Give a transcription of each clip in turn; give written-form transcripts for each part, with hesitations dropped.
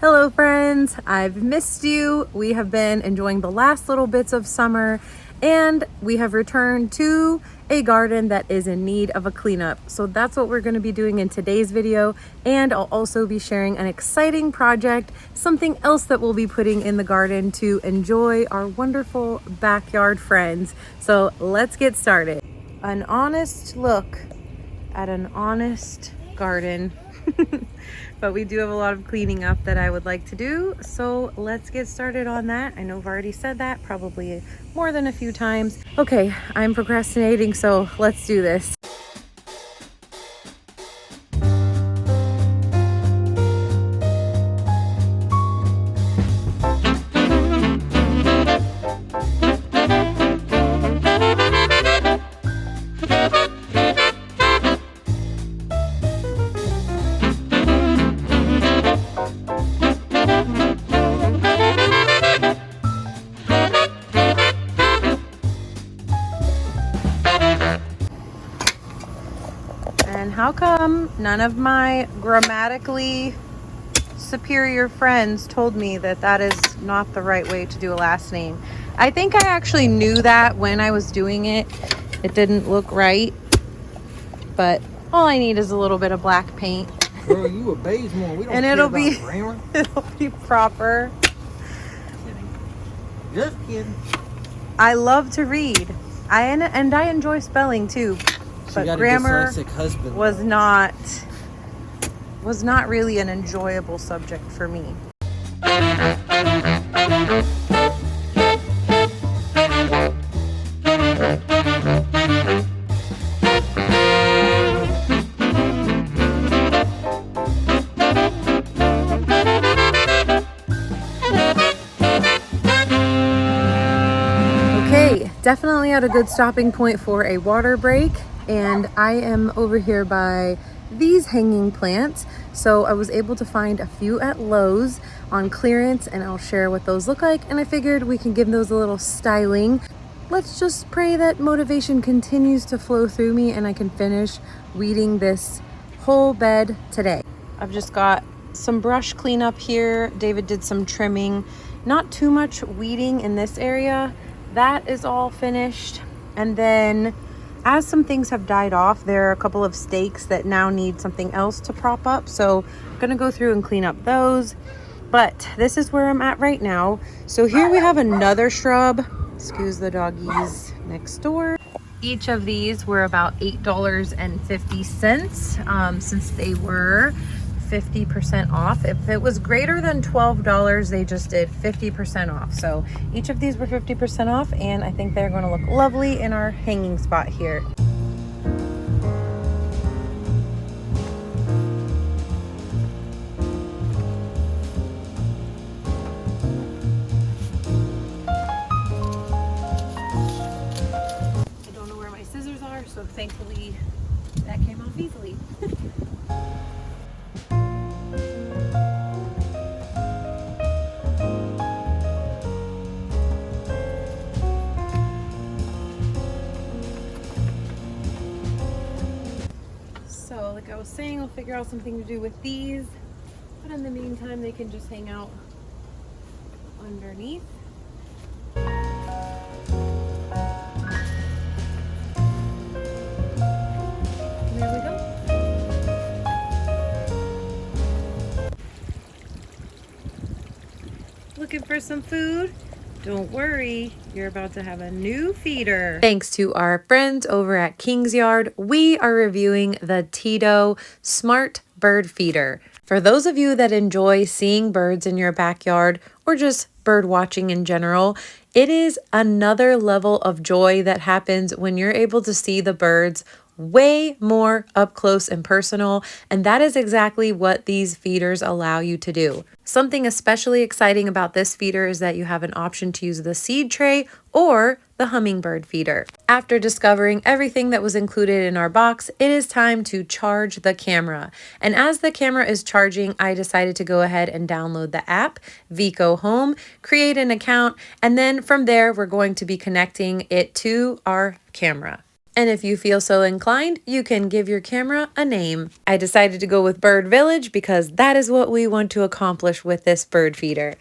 Hello friends, I've missed you. We have been enjoying the last little bits of summer and we have returned to a garden that is in need of a cleanup. So that's what we're going to be doing in today's video, and I'll also be sharing an exciting project, something else that we'll be putting in the garden to enjoy our wonderful backyard friends. So let's get started. An honest look at an honest garden. But we do have a lot of cleaning up that I would like to do, so let's get started on that. I know I've already said that probably more than a few times. Okay, I'm procrastinating, so let's do this. And how come none of my grammatically superior friends told me that that is not the right way to do a last name? I think I actually knew that when I was doing it. It didn't look right, but all I need is a little bit of black paint. Girl, you a Baysmore. We don't And care it'll about be grammar. it'll be proper. Just kidding. I love to read. I enjoy spelling too. But grammar was not really an enjoyable subject for me. Okay, definitely at a good stopping point for a water break. And I am over here by these hanging plants. So I was able to find a few at Lowe's on clearance, and I'll share what those look like. And I figured we can give those a little styling. Let's just pray that motivation continues to flow through me and I can finish weeding this whole bed today. I've just got some brush cleanup here. David did some trimming, not too much weeding in this area. That is all finished. And then as some things have died off, there are a couple of stakes that now need something else to prop up. So I'm gonna go through and clean up those. But this is where I'm at right now. So here we have another shrub. Excuse the doggies next door. Each of these were about $8.50 since they were 50% off. If it was greater than $12, they just did 50% off. So each of these were 50% off, and I think they're going to look lovely in our hanging spot here. I don't know where my scissors are, so thankfully that came off easily. So like I was saying, I'll figure out something to do with these, but in the meantime they can just hang out underneath. There we go. Looking for some food? Don't worry, you're about to have a new feeder. Thanks to our friends over at Kingsyard, we are reviewing the Titto Smart Bird Feeder. For those of you that enjoy seeing birds in your backyard or just bird watching in general, it is another level of joy that happens when you're able to see the birds way more up close and personal, and that is exactly what these feeders allow you to do. Something especially exciting about this feeder is that you have an option to use the seed tray or the hummingbird feeder. After discovering everything that was included in our box, it is time to charge the camera. And as the camera is charging, I decided to go ahead and download the app, Vico Home, create an account, and then from there, we're going to be connecting it to our camera. And if you feel so inclined, you can give your camera a name. I decided to go with Bird Village because that is what we want to accomplish with this bird feeder.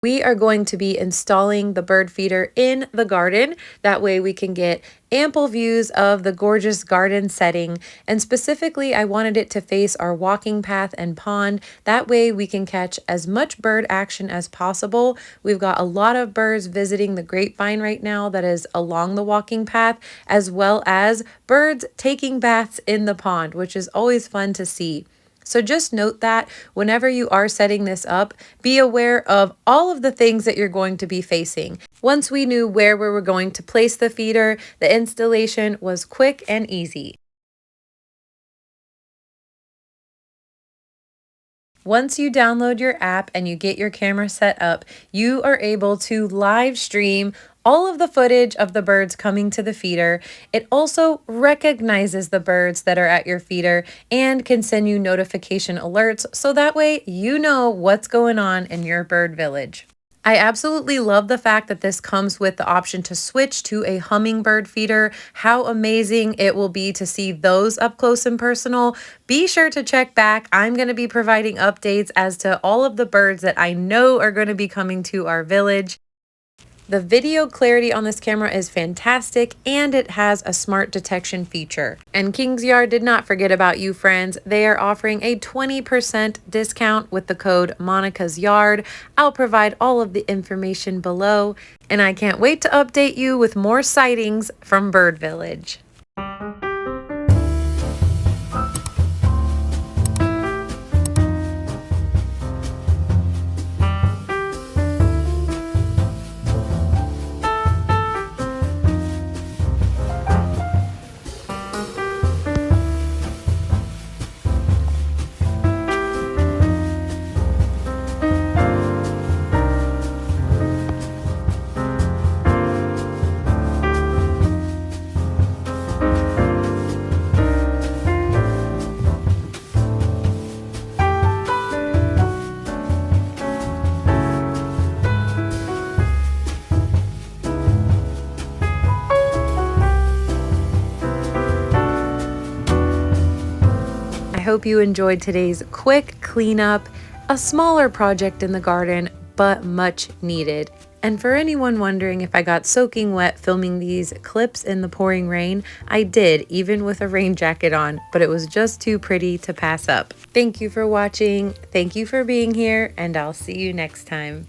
We are going to be installing the bird feeder in the garden. That way we can get ample views of the gorgeous garden setting. And specifically, I wanted it to face our walking path and pond. That way we can catch as much bird action as possible. We've got a lot of birds visiting the grapevine right now that is along the walking path, as well as birds taking baths in the pond, which is always fun to see. So just note that whenever you are setting this up, be aware of all of the things that you're going to be facing. Once we knew where we were going to place the feeder, the installation was quick and easy. Once you download your app and you get your camera set up, you are able to live stream all of the footage of the birds coming to the feeder. It also recognizes the birds that are at your feeder and can send you notification alerts so that way you know what's going on in your bird village. I absolutely love the fact that this comes with the option to switch to a hummingbird feeder. How amazing it will be to see those up close and personal. Be sure to check back. I'm going to be providing updates as to all of the birds that I know are going to be coming to our village. The video clarity on this camera is fantastic and it has a smart detection feature. And Kingsyard did not forget about you, friends. They are offering a 20% discount with the code Monica's Yard. I'll provide all of the information below, and I can't wait to update you with more sightings from Bird Village. I hope you enjoyed today's quick cleanup, a smaller project in the garden, but much needed. And for anyone wondering if I got soaking wet filming these clips in the pouring rain, I did, even with a rain jacket on, but it was just too pretty to pass up. Thank you for watching, thank you for being here, and I'll see you next time.